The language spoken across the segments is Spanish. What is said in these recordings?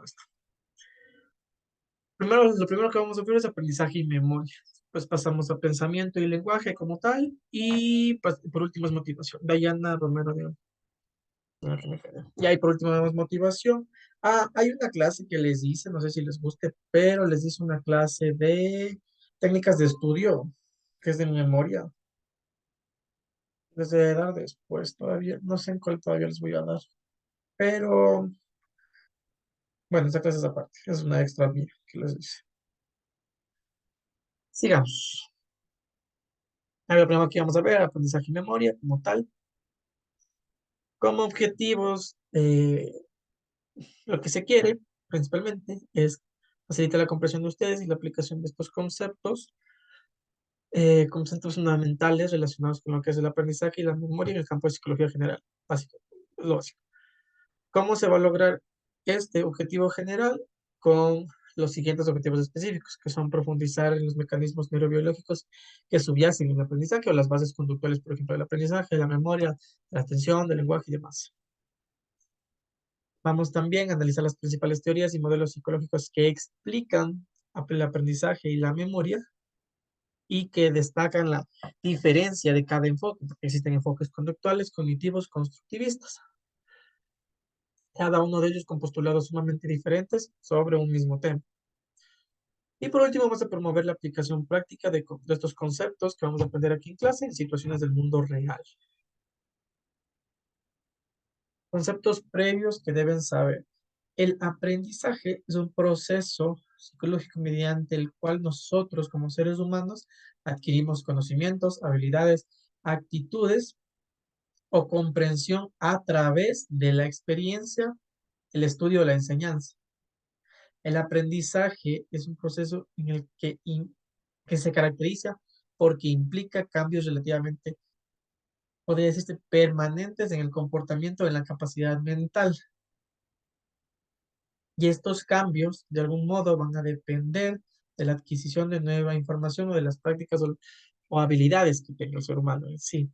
esto. Lo primero que vamos a ver es aprendizaje y memoria. Pues pasamos a pensamiento y lenguaje como tal. Y pues, por último es motivación. Dayana Romero de... no, que me quedé. Y ahí por último vemos motivación. Ah, hay una clase que les hice, no sé si les guste, pero les hice una clase de técnicas de estudio, que es de memoria. Les voy a dar después todavía, no sé en cuál todavía les voy a dar. Pero bueno, esa clase es aparte, es una extra mía que les hice. Sigamos. A ver, primero aquí vamos a ver aprendizaje y memoria como tal. Como objetivos, lo que se quiere principalmente es facilitar la comprensión de ustedes y la aplicación de estos conceptos fundamentales relacionados con lo que es el aprendizaje y la memoria en el campo de psicología general. Básico, es lo básico. ¿Cómo se va a lograr este objetivo general? Con los siguientes objetivos específicos, que son profundizar en los mecanismos neurobiológicos que subyacen en el aprendizaje o las bases conductuales, por ejemplo, del aprendizaje, de la memoria, de la atención, del lenguaje y demás. Vamos también a analizar las principales teorías y modelos psicológicos que explican el aprendizaje y la memoria y que destacan la diferencia de cada enfoque, porque existen enfoques conductuales, cognitivos, constructivistas, cada uno de ellos con postulados sumamente diferentes sobre un mismo tema. Y por último, vamos a promover la aplicación práctica de estos conceptos que vamos a aprender aquí en clase en situaciones del mundo real. Conceptos previos que deben saber. El aprendizaje es un proceso psicológico mediante el cual nosotros como seres humanos adquirimos conocimientos, habilidades, actitudes o comprensión a través de la experiencia, el estudio o la enseñanza. El aprendizaje es un proceso en el que se caracteriza porque implica cambios relativamente, podría decirse, permanentes en el comportamiento, en la capacidad mental. Y estos cambios, de algún modo, van a depender de la adquisición de nueva información o de las prácticas o habilidades que tenga el ser humano en sí.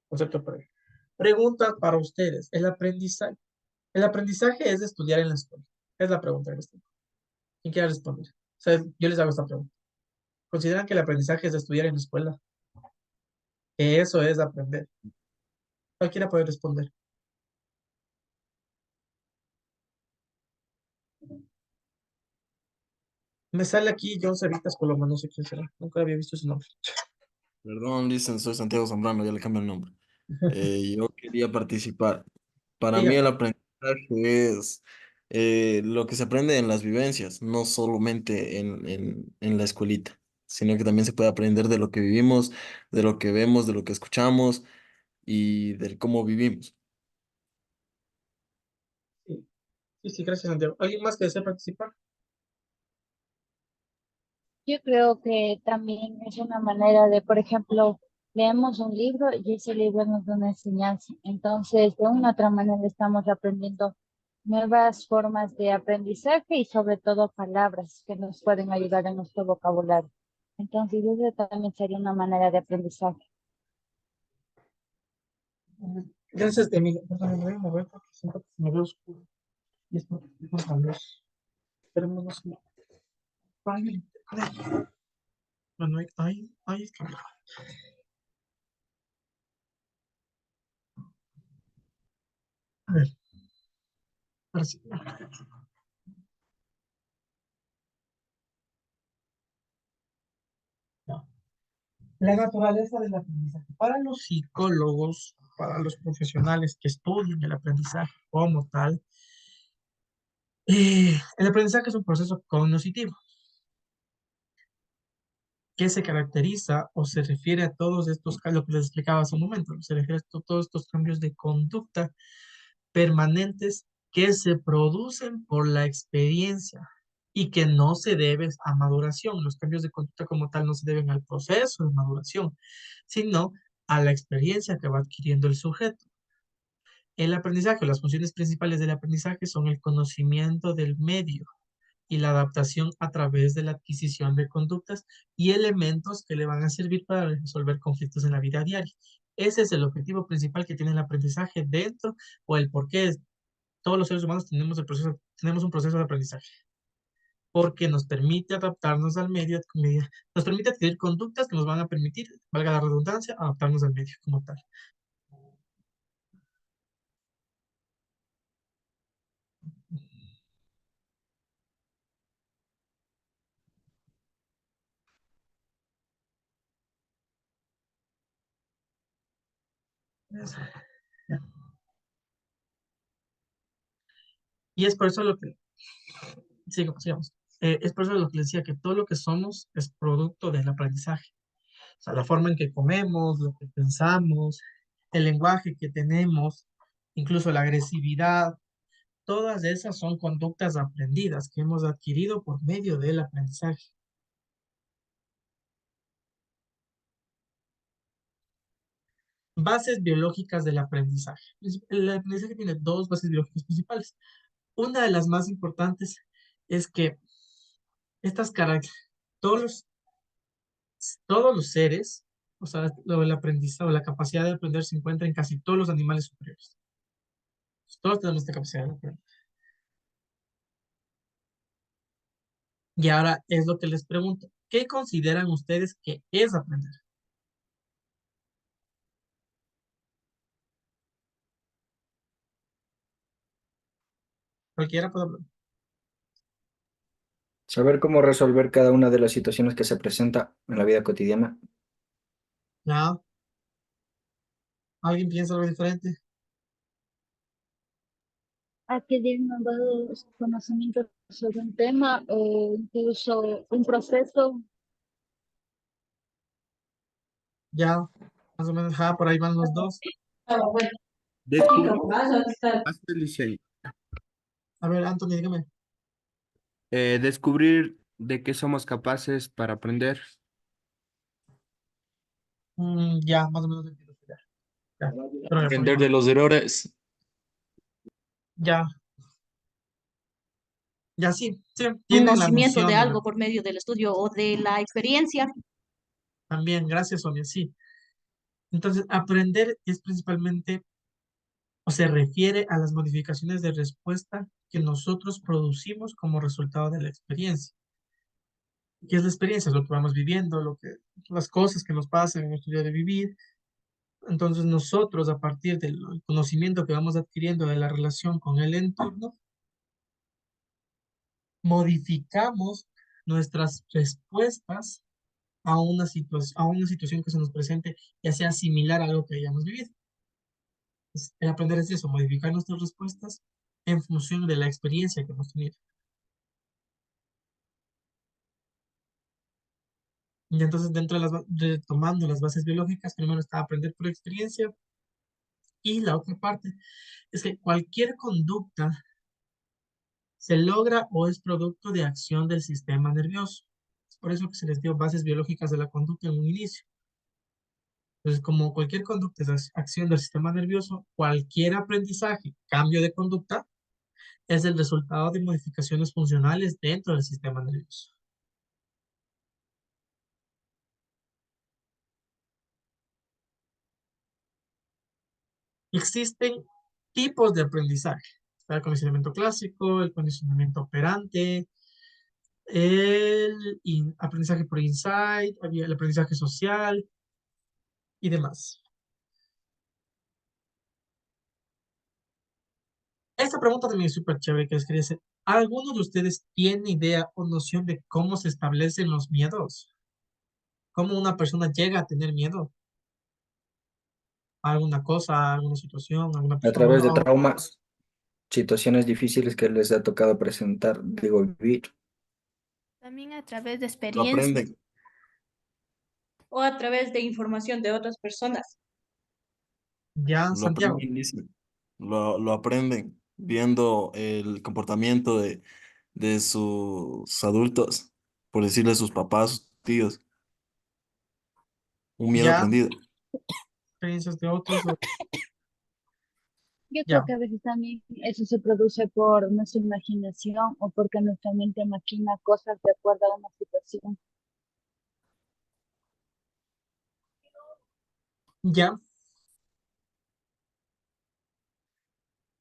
Concepto previo. Pregunta para ustedes. ¿El aprendizaje es de estudiar en la escuela? Es la pregunta que les tengo. ¿Quién quiere responder? O sea, yo les hago esta pregunta. ¿Consideran que el aprendizaje es de estudiar en la escuela? Que eso es aprender. Cualquiera puede responder. Me sale aquí John Cevitas Coloma, no sé quién será. Nunca había visto ese nombre. Perdón, dicen, soy Santiago Zambrano, ya le cambio el nombre. Yo quería participar. Para mí Diga. el aprendizaje es lo que se aprende en las vivencias, no solamente en la escuelita, sino que también se puede aprender de lo que vivimos, de lo que vemos, de lo que escuchamos y del cómo vivimos. Sí, sí, sí, gracias, Santiago. ¿Alguien más que desea participar? Yo creo que también es una manera de, por ejemplo, leemos un libro y ese libro nos da una enseñanza. Entonces, de una u otra manera estamos aprendiendo nuevas formas de aprendizaje y sobre todo palabras que nos pueden ayudar en nuestro vocabulario. Entonces, eso también sería una manera de aprendizaje. Gracias, Emilio. Perdón, me voy a mover porque siento que se me ve oscuro. Y es porque estoy con la luz. Esperemos no se me... Ay, bueno, ay, es que... A ver, ahora sí. No. La naturaleza del aprendizaje. Para los psicólogos, para los profesionales que estudian el aprendizaje como tal, el aprendizaje es un proceso cognitivo que se caracteriza o se refiere a todos estos, lo que les explicaba hace un momento, se refiere a todos estos cambios de conducta permanentes que se producen por la experiencia y que no se deben a maduración. Los cambios de conducta como tal no se deben al proceso de maduración, sino a la experiencia que va adquiriendo el sujeto. El aprendizaje, las funciones principales del aprendizaje son el conocimiento del medio y la adaptación a través de la adquisición de conductas y elementos que le van a servir para resolver conflictos en la vida diaria. Ese es el objetivo principal que tiene el aprendizaje dentro o el por qué todos los seres humanos tenemos un proceso de aprendizaje, porque nos permite adaptarnos al medio, nos permite adquirir conductas que nos van a permitir, valga la redundancia, adaptarnos al medio como tal. Ya. Y es por eso lo que, sigamos. Es por eso lo que les decía, que todo lo que somos es producto del aprendizaje. O sea, la forma en que comemos, lo que pensamos, el lenguaje que tenemos, incluso la agresividad, todas esas son conductas aprendidas que hemos adquirido por medio del aprendizaje. Bases biológicas del aprendizaje. El aprendizaje tiene dos bases biológicas principales. Una de las más importantes es que estas características, todos los, todos los seres, o sea, el aprendizaje o la capacidad de aprender se encuentra en casi todos los animales superiores. Todos tenemos esta capacidad de aprender. Y ahora es lo que les pregunto. ¿Qué consideran ustedes que es aprender? Cualquiera puede hablar. Saber cómo resolver cada una de las situaciones que se presenta en la vida cotidiana. ¿Ya? ¿Alguien piensa algo diferente? Adquirir nuevos conocimientos sobre un tema o incluso un proceso. Ya, más o menos, por ahí van los dos. Descubrir más del diseño. A ver, Anthony, dígame. Descubrir de qué somos capaces para aprender. Ya, más o menos entiendo. Ya, pero Aprender de los errores. ya, ya sí, sí, tienen la Conocimiento noción de de algo por medio del estudio o de la experiencia. también, gracias, Sonia, sí. Entonces, aprender es principalmente, o se refiere a las modificaciones de respuesta que nosotros producimos como resultado de la experiencia. ¿Qué es la experiencia? Es lo que vamos viviendo, las cosas que nos pasan en nuestro día de vivir. Entonces, nosotros, a partir del conocimiento que vamos adquiriendo de la relación con el entorno, modificamos nuestras respuestas a una situación que se nos presente, ya sea similar a algo que hayamos vivido. El aprender es eso, modificar nuestras respuestas en función de la experiencia que hemos tenido. Y entonces, retomando las bases biológicas, primero está aprender por experiencia, y la otra parte es que cualquier conducta se logra o es producto de acción del sistema nervioso. Es por eso que se les dio bases biológicas de la conducta en un inicio. Entonces, como cualquier conducta es acción del sistema nervioso, cualquier aprendizaje, cambio de conducta, es el resultado de modificaciones funcionales dentro del sistema nervioso. Existen tipos de aprendizaje. Está el condicionamiento clásico, el condicionamiento operante, aprendizaje por insight, el aprendizaje social y demás. Esta pregunta también es súper chévere que les quería hacer. ¿Alguno de ustedes tiene idea o noción de cómo se establecen los miedos? ¿Cómo una persona llega a tener miedo a alguna cosa, a alguna situación, a alguna A persona? través de traumas, situaciones difíciles que les ha tocado presentar, digo, vivir. También a través de Lo experiencias aprenden, o a través de información de otras personas. Ya, lo Santiago. aprenden, dice. Lo aprenden viendo el comportamiento de sus adultos, por decirle sus papás, sus tíos. Un miedo Ya, aprendido. experiencias de otros. Yo creo Ya, que a veces también eso se produce por nuestra imaginación o porque nuestra mente maquina cosas de acuerdo a una situación. ya.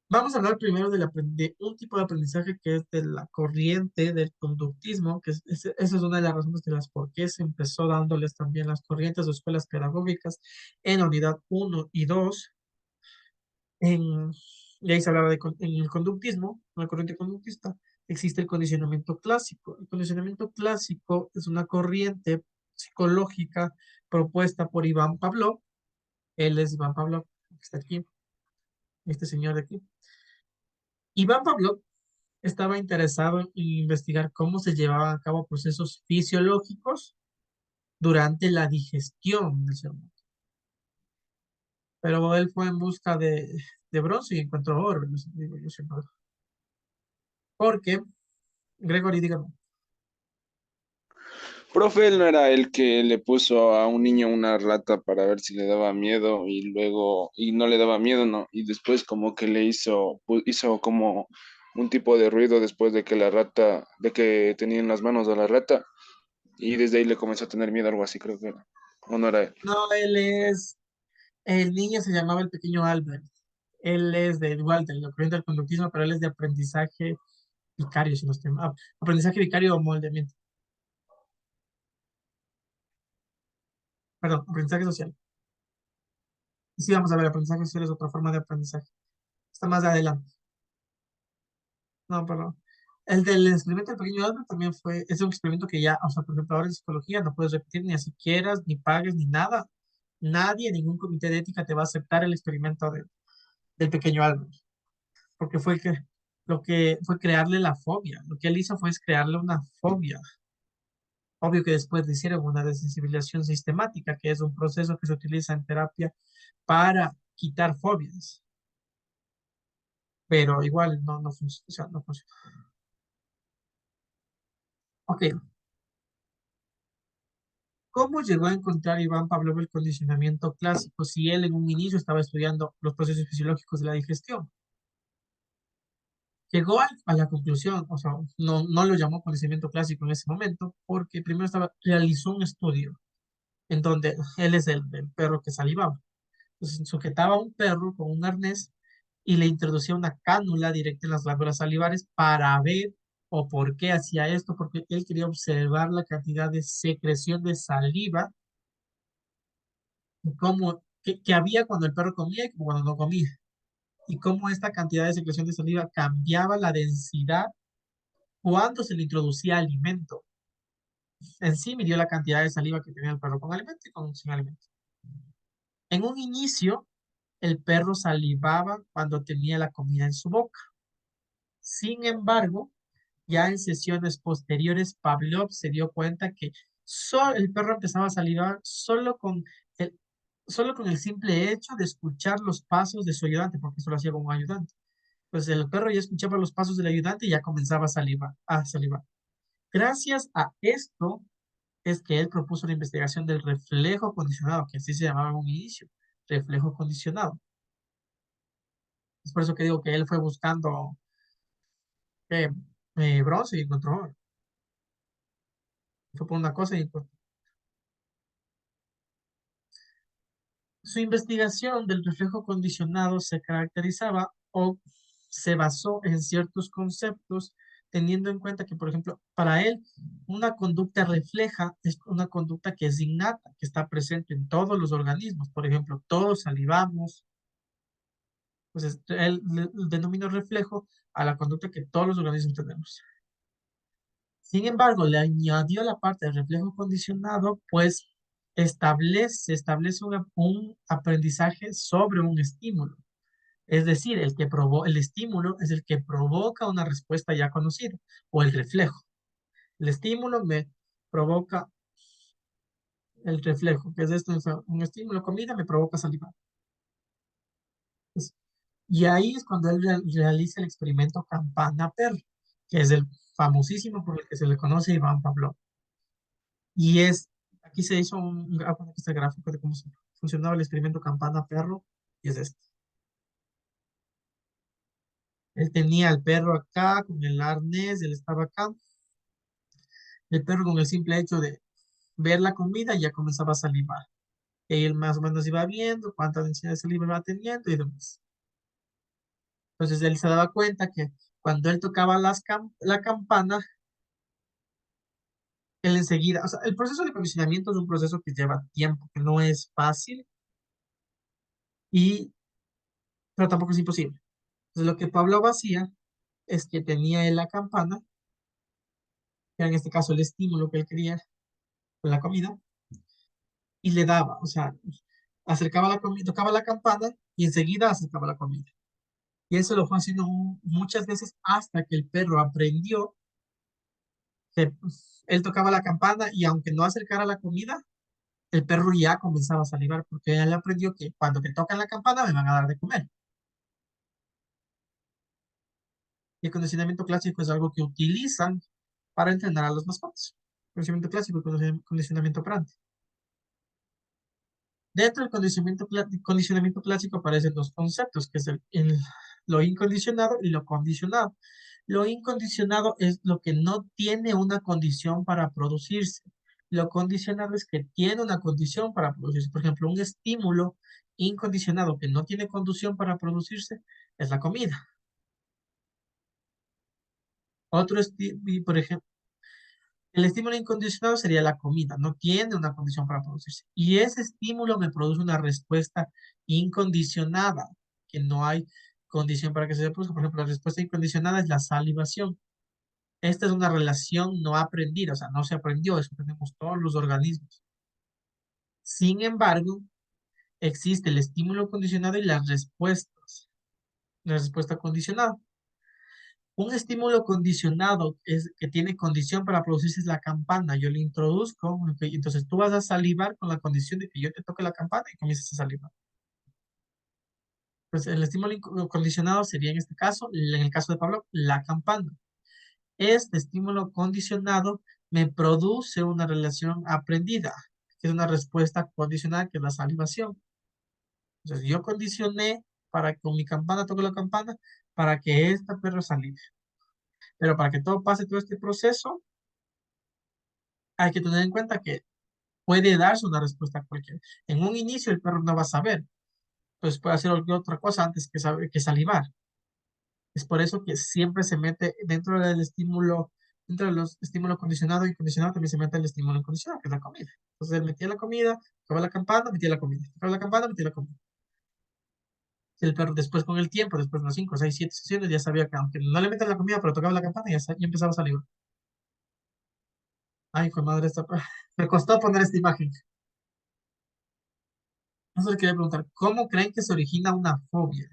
Vamos a hablar primero de un tipo de aprendizaje que es de la corriente del conductismo, que esa es una de las razones de las por qué se empezó dándoles también las corrientes o escuelas pedagógicas en la unidad uno y 2. En, y ahí se hablaba en el conductismo, en la corriente conductista, existe el condicionamiento clásico. El condicionamiento clásico es una corriente psicológica propuesta por Iván Pavlov. Él es Iván Pavlov, que está aquí, este señor de aquí. Iván Pavlov estaba interesado en investigar cómo se llevaban a cabo procesos fisiológicos durante la digestión del ser humano. Pero él fue en busca de bronce y encontró oro, digo yo siempre. Porque, Gregory, dígame. Profe, él no era el que le puso a un niño una rata para ver si le daba miedo y luego, y no le daba miedo, ¿no? Y después como que le hizo como un tipo de ruido después de que la rata, de que tenía en las manos a la rata y desde ahí le comenzó a tener miedo, algo así creo que era. ¿O no era él? No, el niño se llamaba el pequeño Albert. Él es de igual, de la corriente del conductismo, pero él es de aprendizaje vicario, si no estoy mal. Aprendizaje vicario o moldeamiento. Perdón, aprendizaje social. Y sí, vamos a ver, aprendizaje social es otra forma de aprendizaje. Está más adelante. No, perdón. El del experimento del pequeño Albert también es un experimento que ya, o sea, por ejemplo, ahora en psicología no puedes repetir ni así quieras, ni pagues, ni nada. Nadie, ningún comité de ética te va a aceptar el experimento del pequeño Albert, porque lo que fue crearle la fobia. Lo que él hizo fue crearle una fobia. Obvio que después le hicieron una desensibilización sistemática, que es un proceso que se utiliza en terapia para quitar fobias, pero igual no funciona, o sea, no funciona. Ok, ¿cómo llegó a encontrar Iván Pavlov el condicionamiento clásico si él en un inicio estaba estudiando los procesos fisiológicos de la digestión? Llegó a la conclusión, o sea, no lo llamó condicionamiento clásico en ese momento, porque primero realizó un estudio en donde él es el perro que salivaba. Entonces, sujetaba a un perro con un arnés y le introducía una cánula directa en las glándulas salivares para ver o por qué hacía esto, porque él quería observar la cantidad de secreción de saliva que había cuando el perro comía y cuando no comía, y cómo esta cantidad de secreción de saliva cambiaba la densidad cuando se le introducía alimento. En sí midió la cantidad de saliva que tenía el perro con alimento y con sin alimento. En un inicio, el perro salivaba cuando tenía la comida en su boca. Sin embargo, ya en sesiones posteriores, Pavlov se dio cuenta que el perro empezaba a salivar el, solo con el simple hecho de escuchar los pasos de su ayudante, porque eso lo hacía como un ayudante. Pues el perro ya escuchaba los pasos del ayudante y ya comenzaba a salivar. Gracias a esto es que él propuso la investigación del reflejo condicionado, que así se llamaba en un inicio, reflejo condicionado. Es por eso que digo que él fue buscando eh, bronce y encontró oro. Fue por una cosa y encontró. Su investigación del reflejo condicionado se caracterizaba o se basó en ciertos conceptos, teniendo en cuenta que, por ejemplo, para él, una conducta refleja es una conducta que es innata, que está presente en todos los organismos. Por ejemplo, todos salivamos. Entonces, él denomina reflejo a la conducta que todos los organismos tenemos. Sin embargo, le añadió la parte de reflejo condicionado, pues establece un aprendizaje sobre un estímulo. Es decir, el estímulo es el que provoca una respuesta ya conocida, o el reflejo. El estímulo me provoca el reflejo, que es esto, un estímulo, comida, me provoca salivar. Y ahí es cuando él realiza el experimento Campana-Perry, que es el famosísimo por el que se le conoce a Iván Pavlov. Y aquí se hizo aquí está el gráfico de cómo funcionaba el experimento campana-perro, y es este. Él tenía al perro acá con el arnés, él estaba acá. El perro con el simple hecho de ver la comida ya comenzaba a salivar. Y él más o menos iba viendo cuánta densidad de saliva iba teniendo y demás. Entonces él se daba cuenta que cuando él tocaba la campana, él enseguida, o sea, el proceso de condicionamiento es un proceso que lleva tiempo, que no es fácil, y, pero tampoco es imposible. Entonces lo que Pablo hacía es que tenía él la campana, que era en este caso el estímulo que él quería con la comida, y le daba, o sea, acercaba la comida, tocaba la campana y enseguida acercaba la comida. Y eso lo fue haciendo muchas veces hasta que el perro aprendió que pues, él tocaba la campana y aunque no acercara la comida, el perro ya comenzaba a salivar porque él aprendió que cuando te tocan la campana me van a dar de comer. Y el condicionamiento clásico es algo que utilizan para entrenar a los mascotas. Condicionamiento clásico y condicionamiento operante. Dentro del condicionamiento clásico aparecen dos conceptos, que es lo incondicionado y lo condicionado. Lo incondicionado es lo que no tiene una condición para producirse. Lo condicionado es que tiene una condición para producirse. Por ejemplo, un estímulo incondicionado que no tiene condición para producirse es la comida. Por ejemplo, el estímulo incondicionado sería la comida, no tiene una condición para producirse. Y ese estímulo me produce una respuesta incondicionada, que no hay condición para que se produzca. Por ejemplo, la respuesta incondicionada es la salivación. Esta es una relación no aprendida, o sea, no se aprendió, eso tenemos todos los organismos. Sin embargo, existe el estímulo condicionado y las respuestas. La respuesta condicionada. Un estímulo condicionado es que tiene condición para producirse es la campana. Yo le introduzco, ok, entonces tú vas a salivar con la condición de que yo te toque la campana y comiences a salivar. Pues el estímulo condicionado sería en este caso, en el caso de Pablo, la campana. Este estímulo condicionado me produce una relación aprendida, que es una respuesta condicionada, que es la salivación. Entonces yo condicioné para que con mi campana toque la campana para que esta perro salive. Pero para que todo pase todo este proceso, hay que tener en cuenta que puede darse una respuesta cualquiera. En un inicio el perro no va a saber, pues puede hacer cualquier otra cosa antes que salivar. Es por eso que siempre se mete dentro del estímulo, dentro de los estímulos condicionado y condicionado también se mete el estímulo incondicionado, que es la comida. Entonces él metía la comida, tocaba la campana, metía la comida, tocaba la campana, metía la comida. El perro después con el tiempo, después de unas 5, 6, 7 sesiones, ya sabía que aunque no le metan la comida, pero tocaba la campana, ya empezaba a salir. Ay, hijo de madre, me costó poner esta imagen. Eso le quería preguntar, ¿cómo creen que se origina una fobia?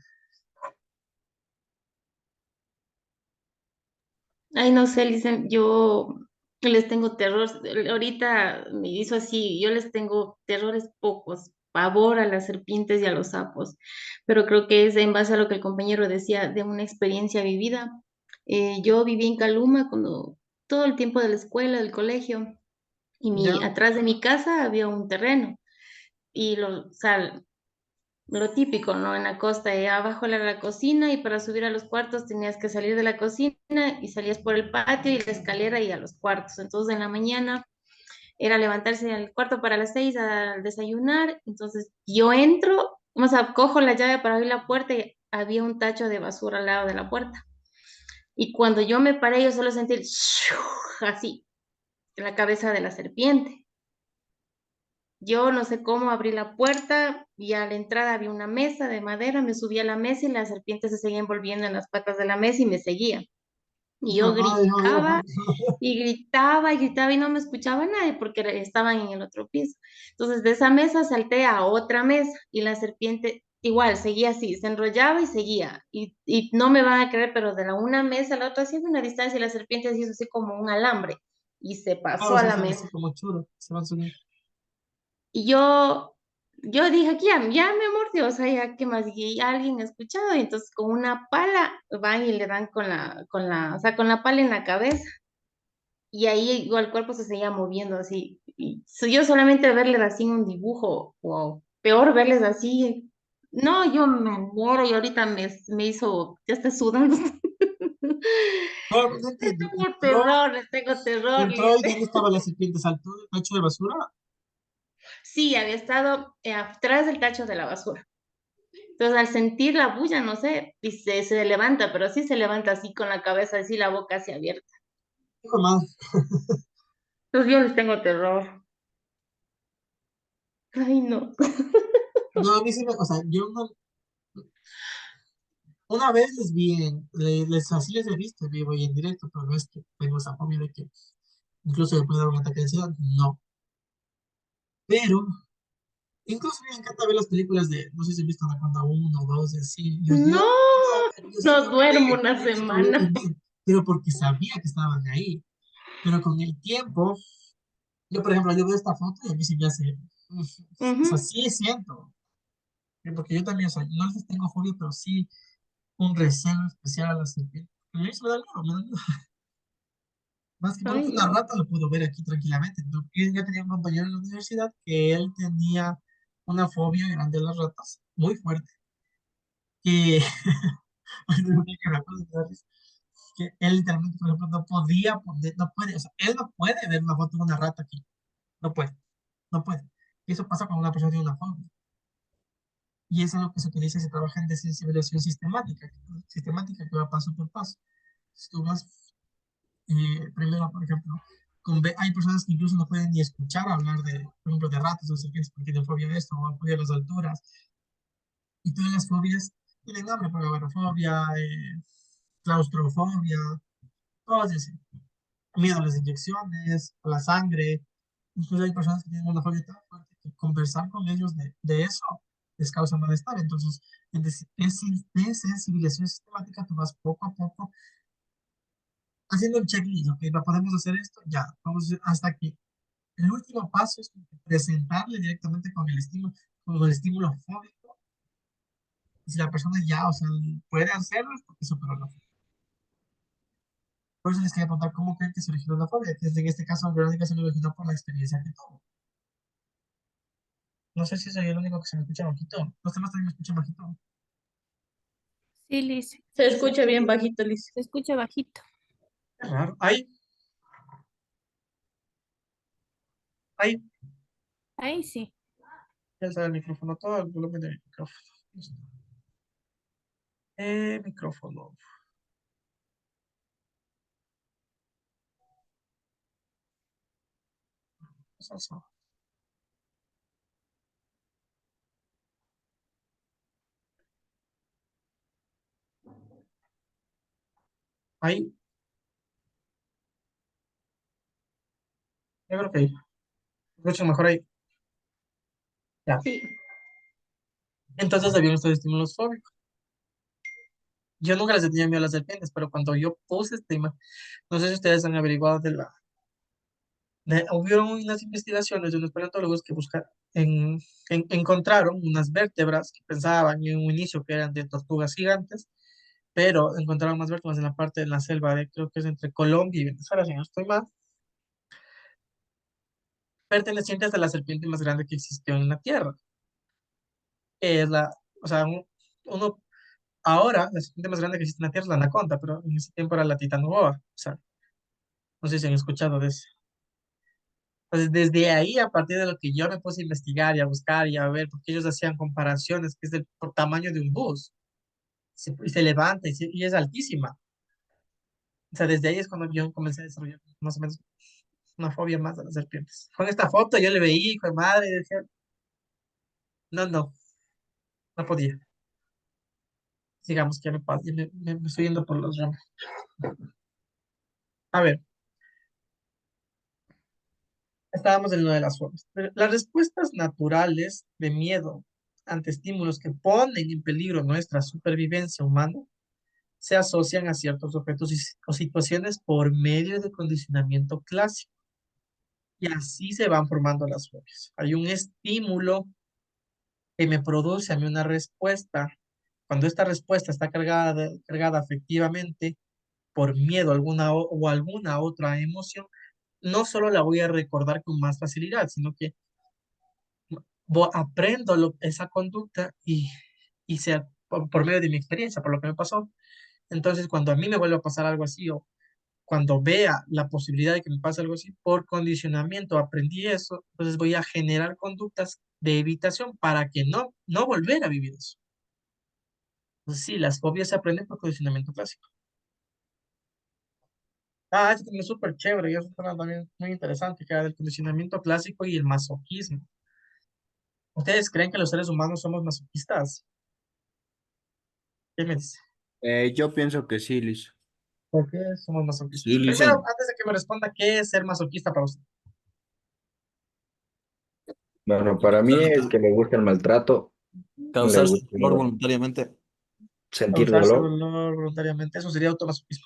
Ay, no sé, dicen, yo les tengo terror. Ahorita me hizo así, yo les tengo terrores pocos, pavor a las serpientes y a los sapos, pero creo que es en base a lo que el compañero decía de una experiencia vivida. Yo viví en Caluma cuando todo el tiempo de la escuela, del colegio, y ¿Ya? atrás de mi casa había un terreno, y o sea, lo típico, ¿no? En la costa, abajo era la cocina y para subir a los cuartos tenías que salir de la cocina y salías por el patio y la escalera y a los cuartos. Entonces en la mañana era levantarse al cuarto para las 6 a desayunar. Entonces yo entro, o sea, cojo la llave para abrir la puerta y había un tacho de basura al lado de la puerta. Y cuando yo me paré, yo solo sentí el así, la cabeza de la serpiente. Yo no sé cómo abrí la puerta y a la entrada había una mesa de madera, me subí a la mesa y la serpiente se seguía envolviendo en las patas de la mesa y me seguía. Y yo Ay, no, gritaba no. y gritaba y gritaba y no me escuchaba nadie porque estaban en el otro piso. Entonces de esa mesa salté a otra mesa y la serpiente igual seguía así, se enrollaba y seguía. Y no me van a creer, pero de la una mesa a la otra haciendo una distancia y la serpiente se hizo así como un alambre y se pasó Claro, a se la hacen así mesa. como churro, se van subiendo. Y yo dije, aquí ya me mordió, o sea, ya que más, y alguien ha escuchado, y entonces con una pala van y le dan o sea, con la pala en la cabeza, y ahí igual el cuerpo se seguía moviendo así, y yo solamente verles así en un dibujo, o peor verles así, no, yo me muero, y ahorita me hizo, ya está sudando. No, no entiendo. Les tengo terror, Entró Liz. y ¿dónde estaba la serpiente? ¿Saltó del tacho de basura? Sí, había estado atrás del tacho de la basura. Entonces, al sentir la bulla, no sé, y se levanta, pero sí se levanta así con la cabeza, así la boca así abierta. Hijo de madre. Entonces, yo les tengo terror. Ay, no. No, a mí sí o sea, yo no, una vez les vi así les he visto en vivo y en directo, pero no es que tengo esa fobia de que incluso me puede dar un ataque de ansiedad, no. Pero, incluso me encanta ver las películas de, no sé si han visto Anaconda 1 o 2, así, No, yo sí no logré duermo ver, una yo logré semana. ver, pero porque sabía que estaban ahí. Pero con el tiempo, yo por ejemplo, yo veo esta foto y a mí sí me hace, o sea, Ujú. sí siento, porque yo también, o sea, no les tengo fobia, pero sí un recelo especial a la serpiente. A mí se me da miedo, me da miedo. Más que Ay, porque una no. rata lo puedo ver aquí tranquilamente. Yo tenía un compañero en la universidad que él tenía una fobia grande a las ratas, muy fuerte, que, que me acuerdo de risa, que él literalmente, por ejemplo, no podía poner, no puede, o sea, él no puede ver una foto de una rata aquí, no puede, no puede. Y eso pasa cuando una persona tiene una fobia. Y eso es lo que se utiliza y se trabaja en desensibilización sistemática que va paso por paso. Si tú vas primero, por ejemplo, hay personas que incluso no pueden ni escuchar hablar de, por ejemplo, de ratas o serpientes porque tienen fobia de esto o fobia a las alturas. Y todas las fobias tienen nombre, por agorafobia, claustrofobia, todas esas. Miedo a las inyecciones, a la sangre. Incluso hay personas que tienen una fobia tan fuerte que conversar con ellos de eso les causa malestar. Entonces, en desensibilización sistemática, tú vas poco a poco haciendo el checklist, ok, ¿no podemos hacer esto? Ya, vamos a hacer hasta que el último paso es como que presentarle directamente con el estímulo fóbico. Y si la persona ya, o sea, puede hacerlo, es porque superó la fobia. Por eso les quería preguntar cómo creen que se originó la fobia, que en este caso Verónica se lo originó por la experiencia que tuvo. No sé si soy el único que se me escucha bajito. Los demás también me escuchan bajito. Sí, Liz, Se escucha bien bajito, Liz. se escucha bajito. Qué raro. Ahí, Ahí sí. ya está el micrófono, todo el volumen de mi micrófono. Listo. Micrófono. Eso. Ahí, yo creo que ahí. Escucho mejor ahí. Ya. Sí. Entonces habían estos estímulos fóbicos. Yo nunca les tenía miedo a las serpientes, pero cuando yo puse este tema, no sé si ustedes han averiguado hubieron unas investigaciones de unos paleontólogos que encontraron unas vértebras que pensaban en un inicio que eran de tortugas gigantes, pero encontraron más vértebras en la parte de la selva de, creo que es entre Colombia y Venezuela, si no estoy mal, pertenecientes a la serpiente más grande que existió en la Tierra. Es o sea, uno, ahora la serpiente más grande que existe en la Tierra es la anaconda, pero en ese tiempo era la titanoboa. O sea, no sé si han escuchado de eso. Entonces, desde ahí, a partir de lo que yo me puse a investigar y a buscar y a ver, porque ellos hacían comparaciones, que es del por tamaño de un bus, y se levanta y es altísima. O sea, desde ahí es cuando yo comencé a desarrollar más o menos una fobia más a las serpientes. Con esta foto yo le veía, hijo de madre, y decía, no, no, no podía. Sigamos, que ya me estoy yendo por los ramas. A ver, estábamos en lo de las fobias. Las respuestas naturales de miedo ante estímulos que ponen en peligro nuestra supervivencia humana se asocian a ciertos objetos o situaciones por medio de condicionamiento clásico. Y así se van formando las fobias. Hay un estímulo que me produce a mí una respuesta. Cuando esta respuesta está cargada afectivamente por miedo o alguna otra emoción, no solo la voy a recordar con más facilidad, sino que aprendo esa conducta y sea por medio de mi experiencia, por lo que me pasó. Entonces, cuando a mí me vuelve a pasar algo así o cuando vea la posibilidad de que me pase algo así, por condicionamiento aprendí eso, entonces voy a generar conductas de evitación para que no volver a vivir eso. Entonces, sí, las fobias se aprenden por condicionamiento clásico. Ah, esto también es súper chévere y es un tema también muy interesante, que era del condicionamiento clásico y el masoquismo. ¿Ustedes creen que los seres humanos somos masoquistas? ¿Qué me dice? Yo pienso que sí, Liz. ¿Por qué somos Sí, masoquistas? Primero, Lisa. antes de que me responda, ¿qué es ser masoquista para usted? Bueno, para mí es que le gusta el maltrato, le Causarse gusta dolor voluntariamente. sentir Causarse dolor. dolor voluntariamente, eso sería automasoquismo.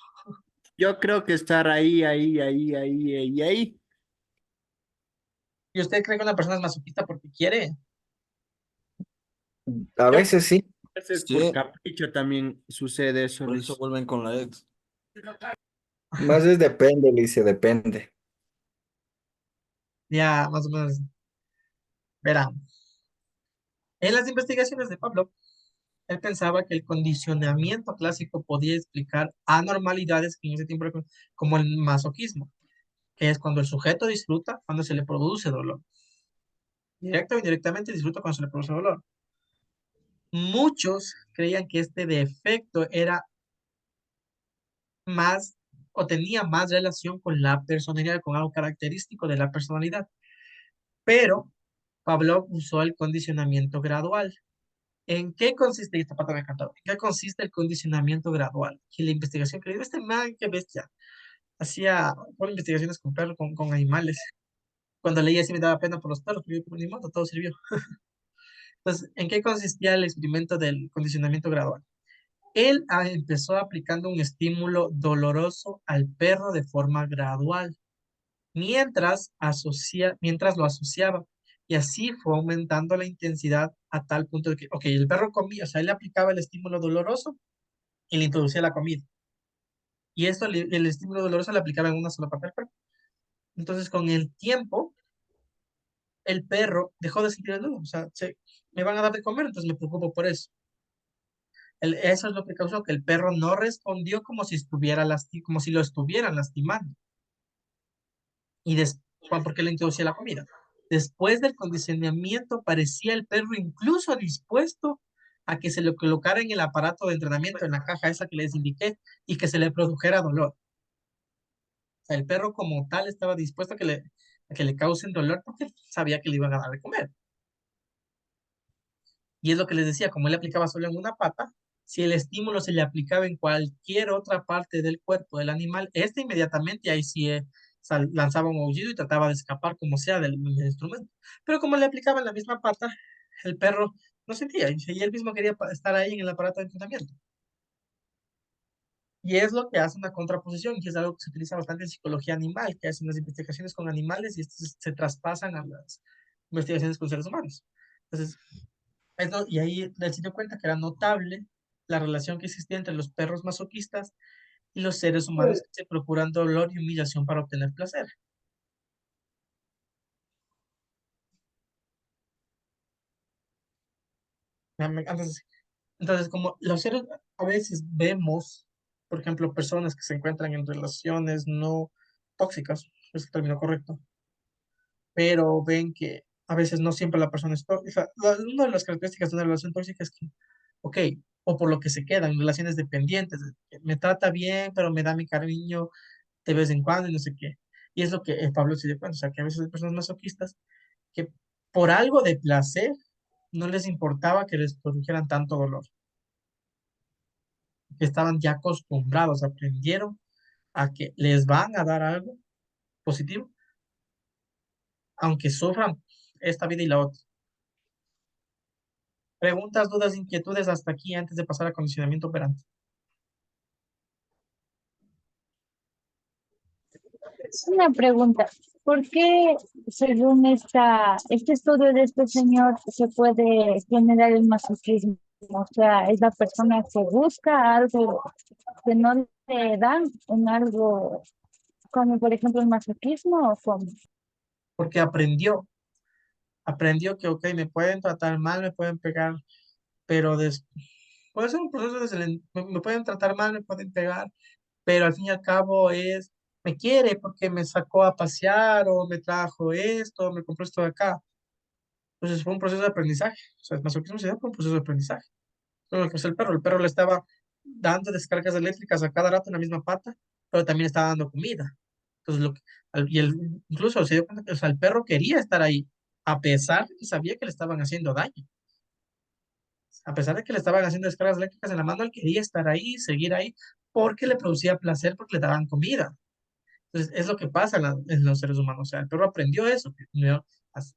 Yo creo que estar ahí. ¿Y usted cree que una persona es masoquista porque quiere? A Yo veces sí, a veces por Sí, capricho también sucede eso, por eso Liz. vuelven con la ex. más es depende, Lice, depende. Ya, más o menos, verán. En las investigaciones de Pablo, él pensaba que el condicionamiento clásico podía explicar anormalidades que en ese tiempo era como el masoquismo, que es cuando el sujeto disfruta cuando se le produce dolor. Directa o indirectamente disfruta cuando se le produce dolor. Muchos creían que este defecto era más o tenía más relación con la personalidad, con algo característico de la personalidad. Pero Pavlov usó el condicionamiento gradual. ¿En qué consiste, y esta parte me encantó, en qué consiste el condicionamiento gradual? Y la investigación que le dio este man, qué bestia, hacía por investigaciones con perros, con animales. Cuando leía así me daba pena por los perros, porque yo como ni modo, todo sirvió. Entonces, ¿en qué consistía el experimento del condicionamiento gradual? Él empezó aplicando un estímulo doloroso al perro de forma gradual, mientras lo asociaba. Y así fue aumentando la intensidad a tal punto de que, ok, el perro comía, o sea, él le aplicaba el estímulo doloroso y le introducía la comida. Y esto, el estímulo doloroso le aplicaba en una sola parte del cuerpo. Entonces, con el tiempo, el perro dejó de sentir el dolor. O sea, me van a dar de comer, entonces me preocupo por eso. Eso es lo que causó que el perro no respondió como si como si lo estuvieran lastimando. Y después, porque le introducía la comida. Después del condicionamiento, parecía el perro incluso dispuesto a que se le colocara en el aparato de entrenamiento, en la caja esa que les indiqué, y que se le produjera dolor. O sea, el perro como tal estaba dispuesto a que le causen dolor porque sabía que le iban a dar de comer. Y es lo que les decía, como él aplicaba solo en una pata, si el estímulo se le aplicaba en cualquier otra parte del cuerpo del animal, este inmediatamente ahí sí lanzaba un aullido y trataba de escapar como sea del instrumento. Pero como le aplicaba en la misma pata, el perro no sentía y él mismo quería estar ahí en el aparato de entrenamiento. Y es lo que hace una contraposición, y es algo que se utiliza bastante en psicología animal, que hacen las investigaciones con animales y estos se traspasan a las investigaciones con seres humanos. Entonces, y ahí él se dio cuenta que era notable la relación que existía entre los perros masoquistas y los seres humanos que se procuran dolor y humillación para obtener placer. Entonces, como los seres a veces vemos, por ejemplo, personas que se encuentran en relaciones no tóxicas, es el término correcto, pero ven que a veces no siempre la persona es tóxica. Una de las características de una relación tóxica es que, ok, o por lo que se quedan, relaciones dependientes, que me trata bien, pero me da mi cariño de vez en cuando y no sé qué. Y es lo que Pablo se dio cuenta, o sea, que a veces hay personas masoquistas que por algo de placer no les importaba que les produjeran tanto dolor, que estaban ya acostumbrados, aprendieron a que les van a dar algo positivo, aunque sufran esta vida y la otra. Preguntas, dudas, inquietudes hasta aquí antes de pasar a condicionamiento operante. Una pregunta. ¿Por qué, según este estudio de este señor, se puede generar el masoquismo? O sea, es la persona que busca algo que no le dan en algo, como por ejemplo el masoquismo o como. Porque aprendió que, ok, me pueden tratar mal, me pueden pegar, pero puede ser un proceso me pueden tratar mal, me pueden pegar, pero al fin y al cabo me quiere porque me sacó a pasear o me trajo esto, me compró esto de acá. Entonces fue un proceso de aprendizaje. O sea, el masoquismo se da por un proceso de aprendizaje. No, pues el perro le estaba dando descargas eléctricas a cada rato en la misma pata, pero también estaba dando comida. Entonces, incluso se dio cuenta que, o sea, el perro quería estar ahí, a pesar de que sabía que le estaban haciendo daño. A pesar de que le estaban haciendo descargas eléctricas en la mano, él quería estar ahí, seguir ahí, porque le producía placer, porque le daban comida. Entonces, es lo que pasa en los seres humanos. O sea, el perro aprendió eso. As-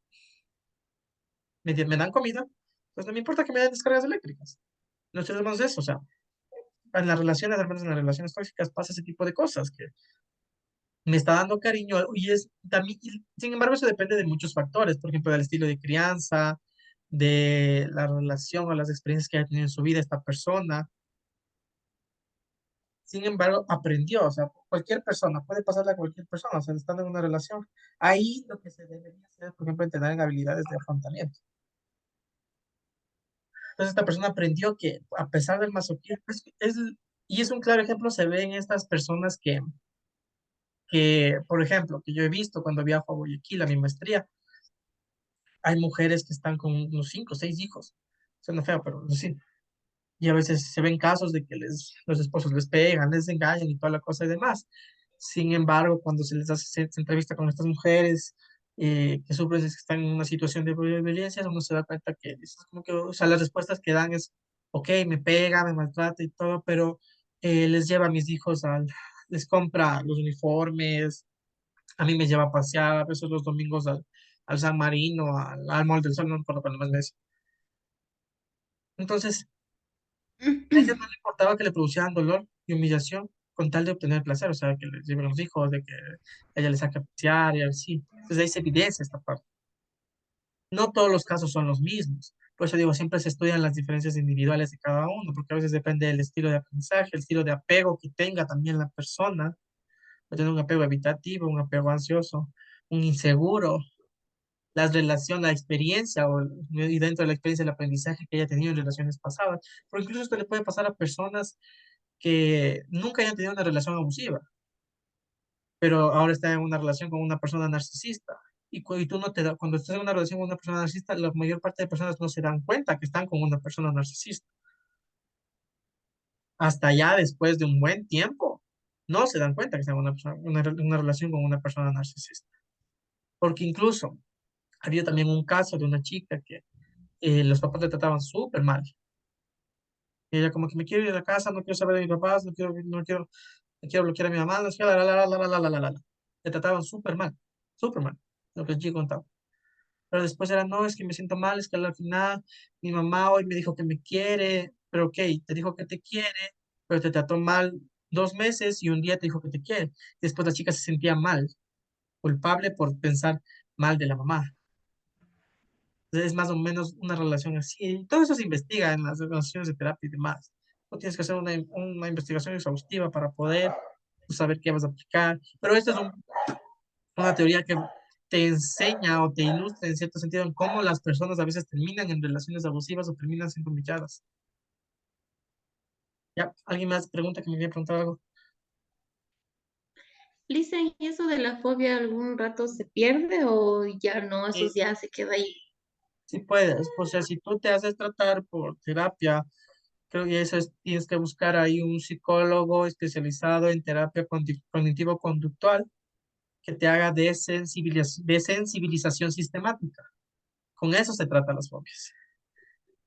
me dan comida, pues no me importa que me den descargas eléctricas. Los seres humanos es eso. O sea, en las relaciones, al menos en las relaciones tóxicas, pasa ese tipo de cosas, que me está dando cariño y es también, sin embargo, eso depende de muchos factores, por ejemplo, del estilo de crianza, de la relación o las experiencias que haya tenido en su vida esta persona. Sin embargo, aprendió, o sea, cualquier persona, puede pasarle a cualquier persona, o sea, estando en una relación. Ahí lo que se debería hacer, por ejemplo, entrenar en habilidades de afrontamiento. Entonces, esta persona aprendió que a pesar del masoquismo, y es un claro ejemplo, se ve en estas personas por ejemplo, que yo he visto cuando viajo a Guayaquil a mi maestría, hay mujeres que están con unos 5 o 6 hijos. Suena feo, pero sí. Y a veces se ven casos de que los esposos les pegan, les engañan y toda la cosa y demás. Sin embargo, cuando se les hace se entrevista con estas mujeres que sufren, que están en una situación de violencia, uno se da cuenta que es como que, o sea, las respuestas que dan es, ok, me pega, me maltrata y todo, pero les lleva a mis hijos les compra los uniformes, a mí me lleva a pasear, a veces los domingos al San Marino, al Mall del Sol, no recuerdo cuándo más veces. Entonces, a ella no le importaba que le producieran dolor y humillación con tal de obtener placer, o sea, que le lleven los hijos, de que ella les saque a pasear y así. Entonces ahí se evidencia esta parte. No todos los casos son los mismos. Por eso digo, siempre se estudian las diferencias individuales de cada uno, porque a veces depende del estilo de aprendizaje, el estilo de apego que tenga también la persona. Puede tener un apego evitativo, un apego ansioso, un inseguro, las relaciones, la experiencia y dentro de la experiencia el aprendizaje que haya tenido en relaciones pasadas. Pero incluso esto le puede pasar a personas que nunca hayan tenido una relación abusiva, pero ahora están en una relación con una persona narcisista. Y tú no cuando estás en una relación con una persona narcisista, la mayor parte de personas no se dan cuenta que están con una persona narcisista. Hasta ya después de un buen tiempo, no se dan cuenta que están en una relación con una persona narcisista. Porque incluso había también un caso de una chica que los papás le trataban súper mal. Y ella como que me quiero ir a la casa, no quiero saber de mis papás, no quiero bloquear a mi mamá, no quiero, la. Le trataban súper mal, lo que el chico contaba. Pero después era, no, es que me siento mal, es que al final mi mamá hoy me dijo que me quiere, pero ok, te dijo que te quiere, pero te trató mal 2 meses y un día te dijo que te quiere. Después la chica se sentía mal, culpable por pensar mal de la mamá. Es más o menos una relación así. Y todo eso se investiga en las relaciones de terapia y demás. No tienes que hacer una investigación exhaustiva para poder saber qué vas a aplicar. Pero esto es una teoría que te enseña o te ilustra en cierto sentido en cómo las personas a veces terminan en relaciones abusivas o terminan siendo humilladas. Ya, alguien más pregunta que me quería preguntar algo. Lisa, ¿y eso de la fobia algún rato se pierde o ya no? Eso Sí, ya se queda ahí. sí puedes. O sea, si tú te haces tratar por terapia, creo que tienes que buscar ahí un psicólogo especializado en terapia cognitivo-conductual que te haga desensibilización sistemática. Con eso se tratan las fobias.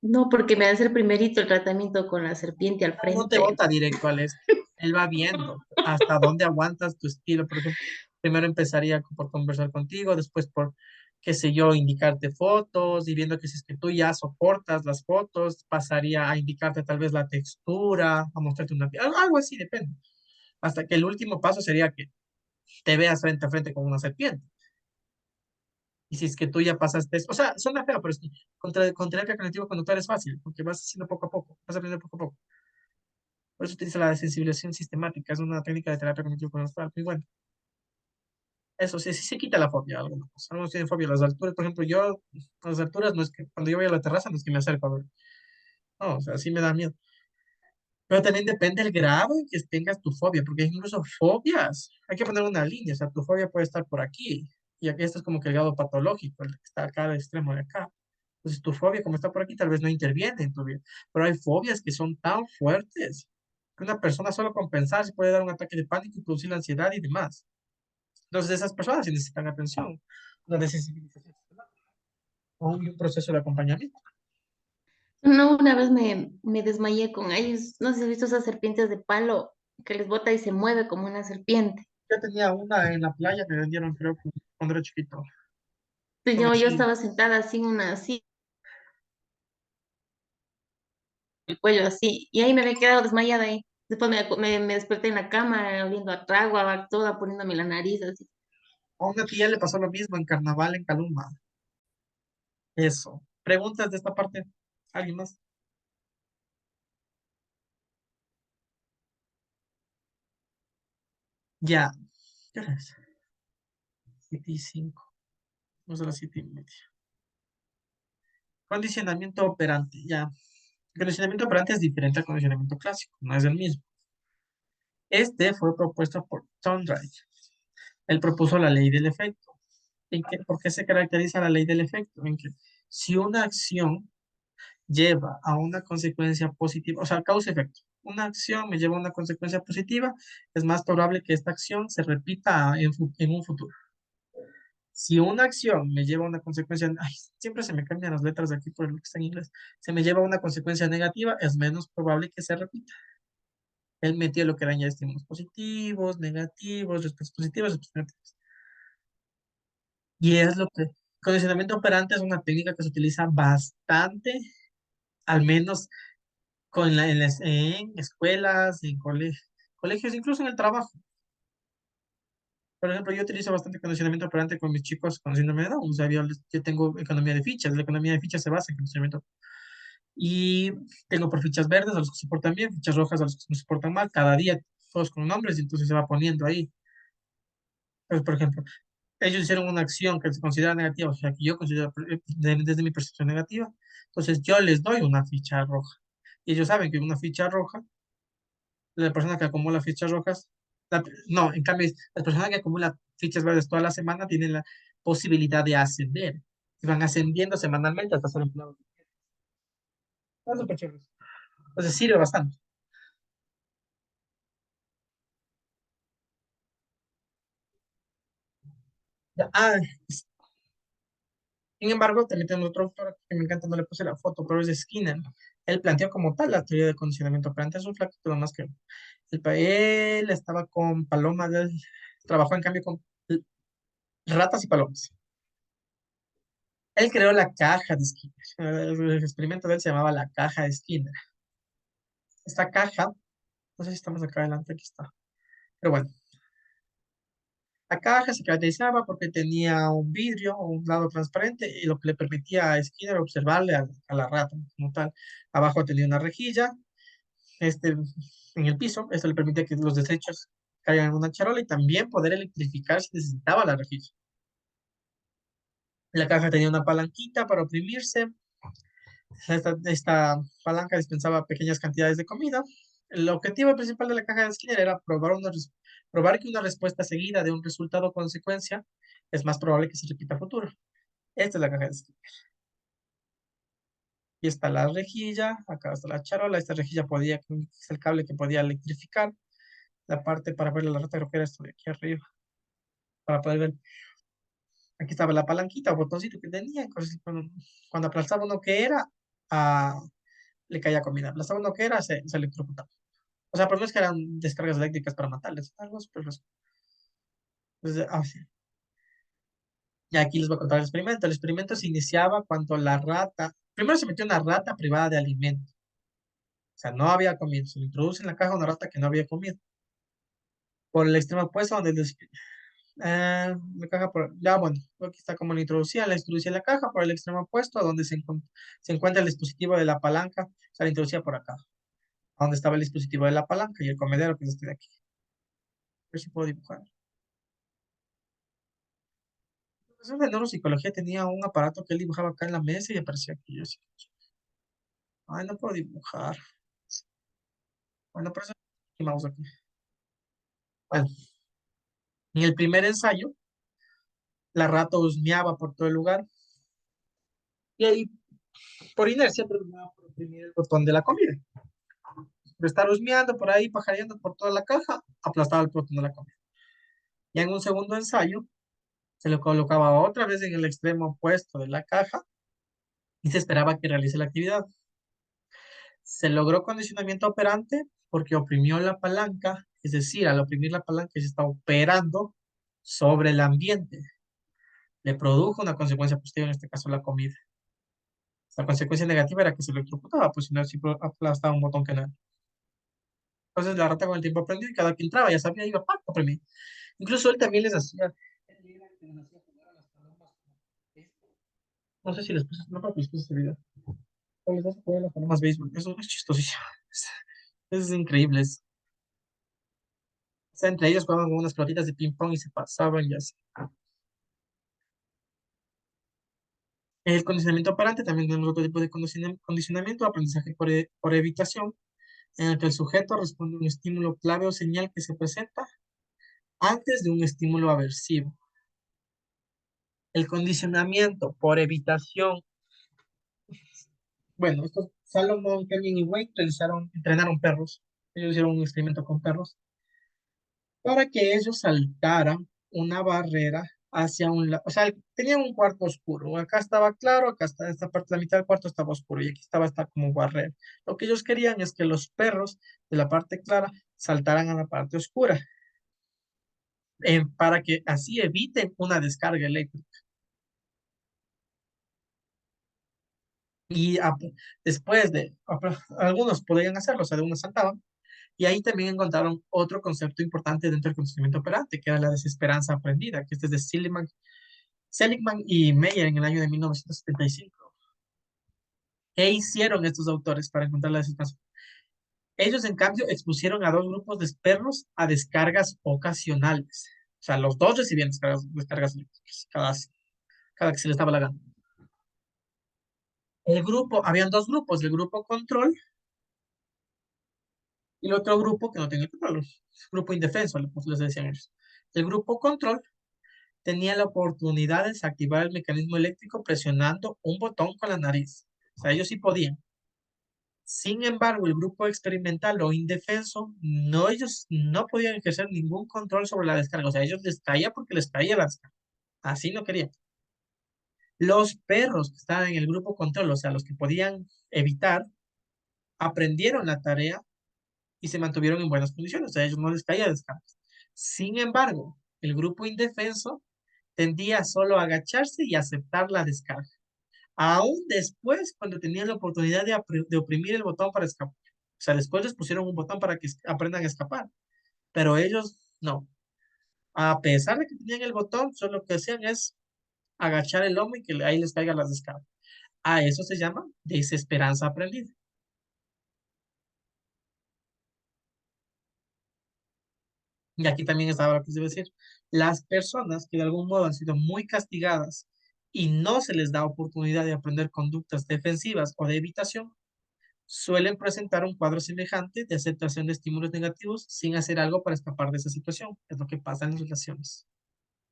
No, porque me hace el primerito el tratamiento con la serpiente al No te frente. bota directo al esto. Él va viendo hasta dónde aguantas tu estilo. Por ejemplo, primero empezaría por conversar contigo, después por, qué sé yo, indicarte fotos y viendo que si es que tú ya soportas las fotos, pasaría a indicarte tal vez la textura, a mostrarte una piel, algo así, depende. Hasta que el último paso sería que te veas frente a frente con una serpiente. Y si es que tú ya pasaste eso, o sea, suena feo, pero es que con terapia cognitivo-conductual es fácil, porque vas haciendo poco a poco, vas aprendiendo poco a poco. Por eso utiliza la desensibilización sistemática, es una técnica de terapia cognitivo-conductual muy buena. Eso sí, sí se quita la fobia a algunos. Algunos tienen fobia a las alturas, por ejemplo, yo a las alturas no es que, cuando yo voy a la terraza no es que me acerco a ver. No, o sea, sí me da miedo. Pero también depende del grado en que tengas tu fobia, porque hay incluso fobias. Hay que poner una línea, o sea, tu fobia puede estar por aquí, y aquí esto es como que el grado patológico, el que está acá al extremo de acá. Entonces tu fobia, como está por aquí, tal vez no interviene en tu vida. Pero hay fobias que son tan fuertes que una persona solo con pensar se puede dar un ataque de pánico y producir ansiedad y demás. Entonces esas personas sí necesitan atención, una desensibilización o un proceso de acompañamiento. No, una vez me desmayé con ellos. No sé si has visto esas serpientes de palo que les bota y se mueve como una serpiente. Yo tenía una en la playa, me vendieron creo que cuando era chiquito. Pues Son yo así. estaba sentada así, una así, el cuello así, y ahí me había quedado desmayada ahí. Después me desperté en la cama, oliendo a trago, a toda, poniéndome la nariz así. A una tía le pasó lo mismo en carnaval en Caluma. Eso. ¿Preguntas de esta parte? ¿Alguien más? Ya. ¿Qué hora es? 7:05. No son las 7:30. Condicionamiento operante. Ya. El condicionamiento operante es diferente al condicionamiento clásico. No es el mismo. Este fue propuesto por Thorndike. Él propuso la ley del efecto. ¿Por qué se caracteriza la ley del efecto? En que si una acción lleva a una consecuencia positiva, o sea, causa-efecto. Una acción me lleva a una consecuencia positiva, es más probable que esta acción se repita en un futuro. Si una acción me lleva a una consecuencia, ay, siempre se me cambian las letras de aquí por lo que está en inglés, se me lleva a una consecuencia negativa, es menos probable que se repita. Él metió lo que eran ya estímulos positivos, negativos, respuestas positivas, respuestas negativas. Y es lo que, condicionamiento operante es una técnica que se utiliza bastante, al menos en escuelas, en colegios, incluso en el trabajo. Por ejemplo, yo utilizo bastante condicionamiento operante con mis chicos con síndrome de Down. O sea, yo tengo economía de fichas. La economía de fichas se basa en condicionamiento. Y tengo por fichas verdes a los que se portan bien, fichas rojas a los que se portan mal. Cada día todos con nombres y entonces se va poniendo ahí. Pues, por ejemplo, ellos hicieron una acción que se considera negativa, o sea, que yo considero desde mi percepción negativa. Entonces yo les doy una ficha roja. Y ellos saben que una ficha roja la persona que acumula fichas rojas, no, en cambio, la persona que acumula fichas verdes toda la semana tiene la posibilidad de ascender. Y van ascendiendo semanalmente hasta ser empleados. Está súper chévere. Entonces sirve bastante. Sin embargo, también tenemos otro autor que me encanta, no le puse la foto, pero es de Skinner. Él planteó como tal la teoría de condicionamiento operante. Es un flaquito más que él estaba con palomas, él trabajó en cambio con ratas y palomas. Él creó la caja de Skinner. El experimento de él se llamaba la caja de Skinner. Esta caja, no sé si estamos acá adelante, aquí está. Pero bueno, la caja se caracterizaba porque tenía un vidrio o un lado transparente y lo que le permitía a Skinner observarle a la rata como tal. Abajo tenía una rejilla, este, en el piso, esto le permitía que los desechos caigan en una charola y también poder electrificar si necesitaba la rejilla. La caja tenía una palanquita para oprimirse. Esta palanca dispensaba pequeñas cantidades de comida. El objetivo principal de la caja de Skinner era probar que una respuesta seguida de un resultado o consecuencia es más probable que se repita a futuro. Esta es la caja de Skinner. Y está la rejilla, acá está la charola. Esta rejilla podía, es el cable que podía electrificar. La parte para ver la rata creo que era esto de aquí arriba, para poder ver. Aquí estaba la palanquita o botoncito que tenía. Entonces, cuando aplastaba uno que era, ah, le caía comida. Aplastaba uno que era, se electrocutaba. O sea, pero no es que eran descargas eléctricas para matarles, algo súper fresco. Entonces, sí. Y aquí les voy a contar el experimento. El experimento se iniciaba cuando la rata, primero se metió una rata privada de alimento. O sea, no había comido. Se le introduce en la caja una rata que no había comido. Por el extremo opuesto, donde la caja ya bueno, aquí está como la introducía en la caja por el extremo opuesto, donde se encuentra el dispositivo de la palanca, se la introducía por acá, donde estaba el dispositivo de la palanca y el comedero que es este de aquí. A ver si puedo dibujar. El profesor de neuropsicología tenía un aparato que él dibujaba acá en la mesa y aparecía aquí. Yo así, ay, no puedo dibujar. Bueno, por eso mi mouse aquí. Bueno, en el primer ensayo, la rata husmeaba por todo el lugar y ahí por inercia terminaba por oprimir el botón de la comida. De estar husmeando por ahí, pajareando por toda la caja, aplastaba el botón de la comida. Ya en un segundo ensayo, se lo colocaba otra vez en el extremo opuesto de la caja y se esperaba que realice la actividad. Se logró condicionamiento operante porque oprimió la palanca, es decir, al oprimir la palanca se está operando sobre el ambiente. Le produjo una consecuencia positiva, en este caso la comida. La consecuencia negativa era que se electrocutaba, pues si no, si aplastaba un botón que no era. Entonces la rata con el tiempo aprendió y cada que entraba ya sabía, iba, ¡pac! Oprimir. Incluso él también les hacía, no sé si les puse, no creo que les puse este video. O les hace jugar a las palomas béisbol. Eso es chistosísimo. Es increíble. O sea, entre ellos jugaban con unas pelotitas de ping pong y se pasaban y así. El condicionamiento operante también tenemos otro tipo de condicionamiento, aprendizaje por evitación, en el que el sujeto responde a un estímulo clave o señal que se presenta antes de un estímulo aversivo. El condicionamiento por evitación. Bueno, estos Salomon, Kelvin y Wade entrenaron perros. Ellos hicieron un experimento con perros para que ellos saltaran una barrera hacia un lado. O sea, tenían un cuarto oscuro. Acá estaba claro, acá está esta parte, la mitad del cuarto estaba oscuro y aquí estaba esta como barrera. Lo que ellos querían es que los perros de la parte clara saltaran a la parte oscura, para que así eviten una descarga eléctrica. Y después de, algunos podían hacerlo, o sea, de unos saltaban, y ahí también encontraron otro concepto importante dentro del conocimiento operante, que era la desesperanza aprendida, que este es de Seligman y Meyer en el año de 1975. ¿Qué hicieron estos autores para encontrar la desesperanza? Ellos, en cambio, expusieron a dos grupos de perros a descargas ocasionales. O sea, los dos recibían descargas eléctricas, cada que se les daba la gana. Habían dos grupos, el grupo control y el otro grupo que no tenía control, el grupo indefenso, les decían ellos. El grupo control tenía la oportunidad de desactivar el mecanismo eléctrico presionando un botón con la nariz. O sea, ellos sí podían. Sin embargo, el grupo experimental o indefenso, ellos no podían ejercer ningún control sobre la descarga. O sea, ellos les caía porque les caía la descarga. Así no querían. Los perros que estaban en el grupo control, o sea, los que podían evitar, aprendieron la tarea y se mantuvieron en buenas condiciones. O sea, a ellos no les caía descarga. Sin embargo, el grupo indefenso tendía solo a agacharse y aceptar la descarga. Aún después, cuando tenían la oportunidad de oprimir el botón para escapar. O sea, después les pusieron un botón para que aprendan a escapar. Pero ellos no. A pesar de que tenían el botón, solo lo que hacían es agachar el lomo y que ahí les caigan las descargas. A eso se llama desesperanza aprendida. Y aquí también estaba lo que se debe decir. Las personas que de algún modo han sido muy castigadas y no se les da oportunidad de aprender conductas defensivas o de evitación, suelen presentar un cuadro semejante de aceptación de estímulos negativos sin hacer algo para escapar de esa situación. Es lo que pasa en las relaciones.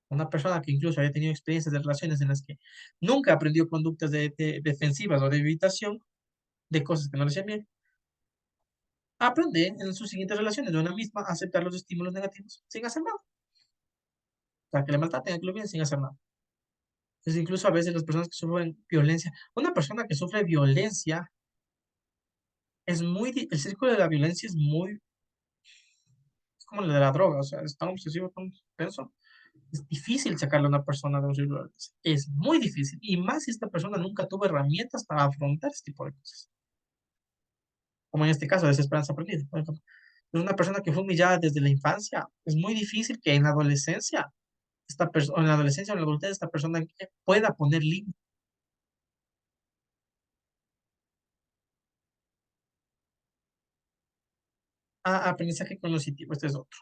Una persona que incluso haya tenido experiencias de relaciones en las que nunca aprendió conductas defensivas o de evitación de cosas que no le hacían bien, aprende en sus siguientes relaciones de una misma a aceptar los estímulos negativos sin hacer nada. O sea, que le maltraten, que lo bien sin hacer nada. Entonces, incluso a veces las personas que sufren violencia, una persona que sufre violencia el círculo de la violencia es como el de la droga, o sea, es tan obsesivo, tan tenso. Es difícil sacarle a una persona de un círculo de violencia. Es muy difícil. Y más si esta persona nunca tuvo herramientas para afrontar este tipo de cosas. Como en este caso, desesperanza aprendida. Por ejemplo, es una persona que fue humillada desde la infancia. Es muy difícil que en la adolescencia, o en la adolescencia o en la adultez, esta persona pueda poner límites. Aprendizaje cognitivo, este es otro.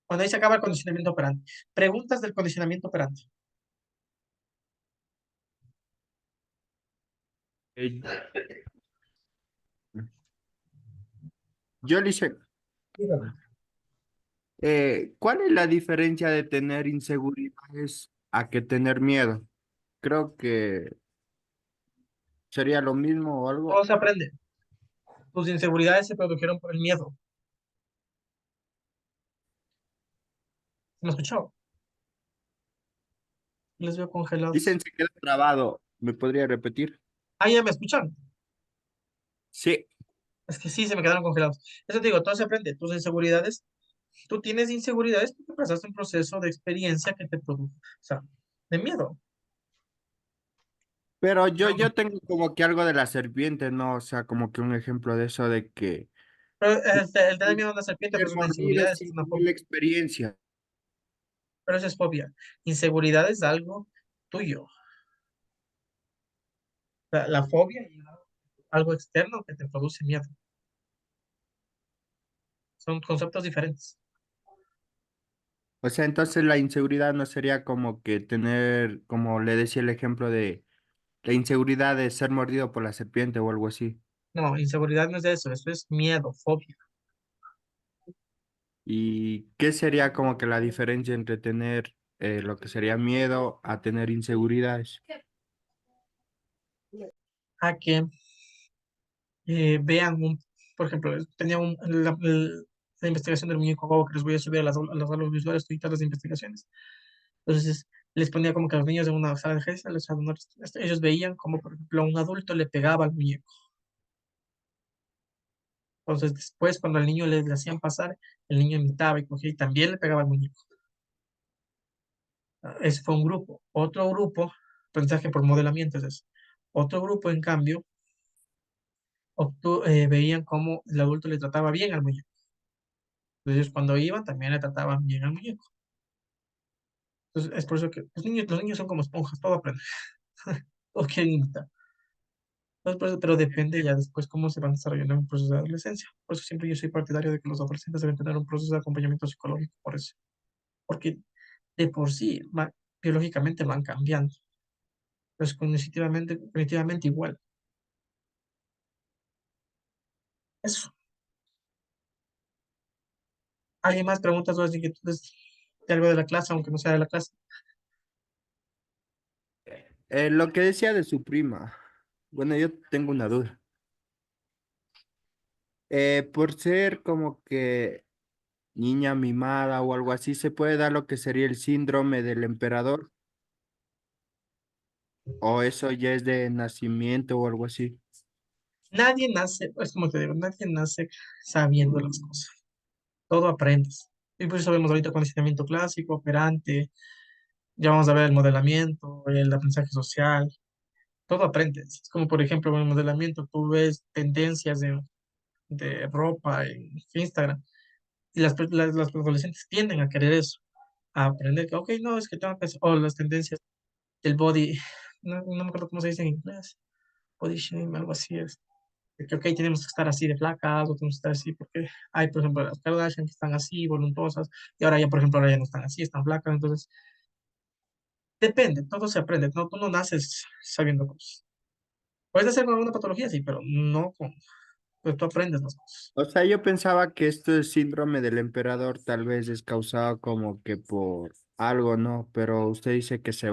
Cuando ahí se acaba el condicionamiento operante. Preguntas del condicionamiento operante. Eh, yo le hice, Dígame. ¿cuál es la diferencia de tener inseguridades a que tener miedo? Creo que ¿Sería lo mismo o algo? Todo se aprende. Tus inseguridades se produjeron por el miedo. ¿Me escuchó? Les veo congelados. Dicen se queda grabado. ¿Me podría repetir? Ah, ya me escuchan. Sí. Es que sí, se me quedaron congelados. Eso te digo, todo se aprende. Tus inseguridades, tú tienes inseguridades porque pasaste un proceso de experiencia que te produjo, o sea, de miedo. Pero yo tengo como que algo de la serpiente, ¿no? O sea, como que un ejemplo de eso de que Pero el tener miedo a una serpiente no ser es una mordido inseguridad, es sin una tener la fobia. experiencia. Pero eso es fobia. Inseguridad es algo tuyo. La fobia es algo externo que te produce miedo. Son conceptos diferentes. O sea, entonces la inseguridad no sería como que tener, como le decía el ejemplo de la inseguridad de ser mordido por la serpiente o algo así. No, inseguridad no es eso es miedo, fobia. ¿Y qué sería como que la diferencia entre tener lo que sería miedo a tener inseguridades? A que vean por ejemplo, tenía la investigación del muñeco Bobo que les voy a subir a las aulas visuales, todas las investigaciones. Entonces, les ponía como que a los niños en una sala de ejercicio, ellos veían como, por ejemplo, un adulto le pegaba al muñeco. Entonces, después, cuando al niño le hacían pasar, el niño imitaba y cogía y también le pegaba al muñeco. Ese fue un grupo. Otro grupo, aprendizaje por modelamiento es eso. Otro grupo, en cambio, veían cómo el adulto le trataba bien al muñeco. Entonces, ellos cuando iban, también le trataban bien al muñeco. Entonces, es por eso que los niños son como esponjas, todo aprenden, o quieren imitar. Entonces, pero depende ya después cómo se van desarrollando en el proceso de adolescencia. Por eso siempre yo soy partidario de que los adolescentes deben tener un proceso de acompañamiento psicológico, por eso. Porque de por sí, biológicamente van cambiando. Pues cognitivamente igual. Eso. ¿Alguien más preguntas o inquietudes de algo de la clase, aunque no sea de la clase? Lo que decía de su prima. Bueno, yo tengo una duda. Por ser como que niña mimada o algo así, ¿se puede dar lo que sería el síndrome del emperador? ¿O eso ya es de nacimiento o algo así? Nadie nace, es como te digo, nadie nace sabiendo las cosas. Todo aprendes. Y por eso vemos ahorita condicionamiento clásico, operante, ya vamos a ver el modelamiento, el aprendizaje social, todo aprendes. Es como, por ejemplo, en el modelamiento, tú ves tendencias de ropa en Instagram y las adolescentes tienden a querer eso, a aprender que, ok, no, es que tengo que, o las tendencias del body, no me acuerdo cómo se dice en inglés, body shame, algo así es. De que, ok, tenemos que estar así de flacas, o tenemos que estar así, porque hay, por ejemplo, las Kardashian que están así, voluntosas, y ahora ya, por ejemplo, ahora ya no están así, están flacas, entonces, depende, todo se aprende, no, tú no naces sabiendo cosas. Puedes hacer con alguna patología, sí, pero no con, pues tú aprendes las cosas. O sea, yo pensaba que este síndrome del emperador tal vez es causado como que por algo, ¿no? Pero usted dice que se